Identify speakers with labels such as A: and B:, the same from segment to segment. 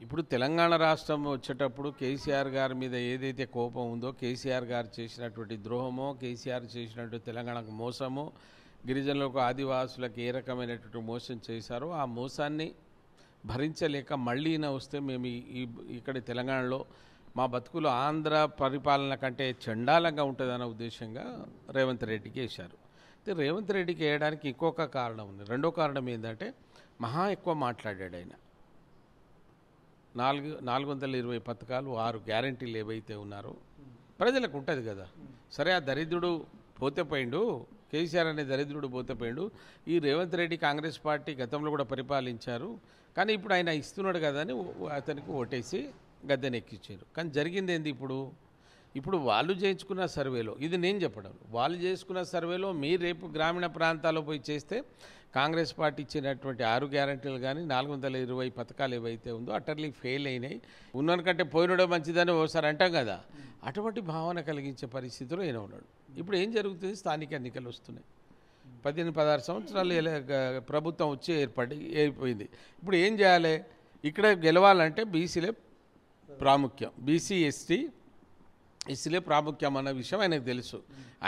A: ఇప్పుడు తెలంగాణ రాష్ట్రం వచ్చేటప్పుడు కేసీఆర్ గారి మీద ఏదైతే కోపం ఉందో, కేసీఆర్ గారు చేసినటువంటి ద్రోహమో, కేసీఆర్ చేసినటువంటి తెలంగాణకు మోసమో, గిరిజనులకు ఆదివాసులకు ఏ రకమైనటువంటి మోసం చేశారో ఆ మోసాన్ని భరించలేక మళ్ళీ వస్తే మేము ఇక్కడ తెలంగాణలో మా బతుకులు ఆంధ్ర పరిపాలన కంటే చండాలంగా ఉంటుందన్న ఉద్దేశంగా రేవంత్ రెడ్డికి వేశారు. రేవంత్ రెడ్డికి వేయడానికి ఇంకొక కారణం ఉంది. రెండో కారణం ఏంటంటే మహా ఎక్కువ మాట్లాడాడు ఆయన. 420 పథకాలు 6 గ్యారంటీలు ఏవైతే ఉన్నారో ప్రజలకు ఉంటుంది కదా. సరే, ఆ దరిద్రుడు పోతే పోయిండు, కేసీఆర్ అనే దరిద్రుడు పోతే పోయిండు. ఈ రేవంత్ రెడ్డి కాంగ్రెస్ పార్టీ గతంలో కూడా పరిపాలించారు, కానీ ఇప్పుడు ఆయన ఇస్తున్నాడు కదా అని అతనికి ఓటేసి గద్దెనెక్కించారు. కానీ జరిగింది ఏంది? ఇప్పుడు వాళ్ళు చేయించుకున్న సర్వేలో, ఇది నేను చెప్పడం, వాళ్ళు చేసుకున్న సర్వేలో మీరు రేపు గ్రామీణ ప్రాంతాల్లో పోయి చేస్తే కాంగ్రెస్ పార్టీ ఇచ్చినటువంటి 6 గ్యారంటీలు కానీ 420 పథకాలు ఏవైతే ఉందో అటర్లీ ఫెయిల్ అయినాయి. ఉన్నకంటే పోయినడం మంచిదని ఓసారి అంటాం కదా, అటువంటి భావన కలిగించే పరిస్థితిలో ఈయన ఉన్నాడు. ఇప్పుడు ఏం జరుగుతుంది? స్థానిక ఎన్నికలు వస్తున్నాయి. 15-16 సంవత్సరాలు ప్రభుత్వం వచ్చి ఏర్పడింది. ఇప్పుడు ఏం చేయాలి? ఇక్కడ గెలవాలంటే బీసీలే ప్రాముఖ్యం, ఎస్సీలే ప్రాముఖ్యం అన్న విషయం ఆయనకు తెలుసు.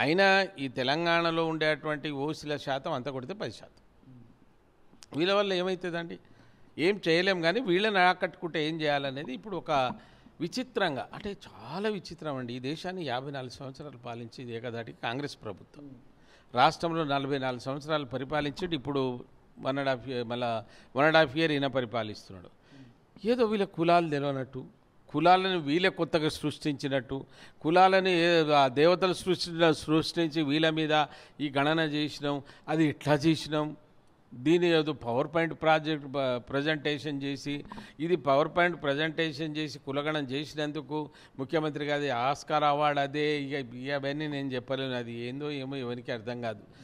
A: అయినా ఈ తెలంగాణలో ఉండేటువంటి ఓసీల శాతం అంతా కొడితే 10%. వీళ్ళ వల్ల ఏమవుతుందండి? ఏం చేయలేం. కానీ వీళ్ళని ఆకట్టుకుంటే ఏం చేయాలనేది ఇప్పుడు ఒక విచిత్రంగా, అంటే చాలా విచిత్రం అండి. ఈ దేశాన్ని 54 సంవత్సరాలు పాలించేది ఏకదాటి కాంగ్రెస్ ప్రభుత్వం. రాష్ట్రంలో 44 సంవత్సరాలు పరిపాలించి ఇప్పుడు 1.5 ఇయర్ ఈయన పరిపాలిస్తున్నాడు. ఏదో వీళ్ళ కులాలు తెలియనట్టు, కులాలను వీళ్ళే కొత్తగా సృష్టించినట్టు, కులాలని దేవతలు సృష్టించి వీళ్ళ మీద ఈ గణన చేసినాం, అది ఎట్లా చేసినాం, దీని ఏదో పవర్ పాయింట్ ప్రజెంటేషన్ చేసి, ఇది పవర్ పాయింట్ ప్రజెంటేషన్ చేసి కులగణం చేసినందుకు ముఖ్యమంత్రి గారి ఆస్కార్ అవార్డు అదే. ఇక అవన్నీ నేను చెప్పలేను, అది ఏందో ఏమో ఎవరికి అర్థం కాదు.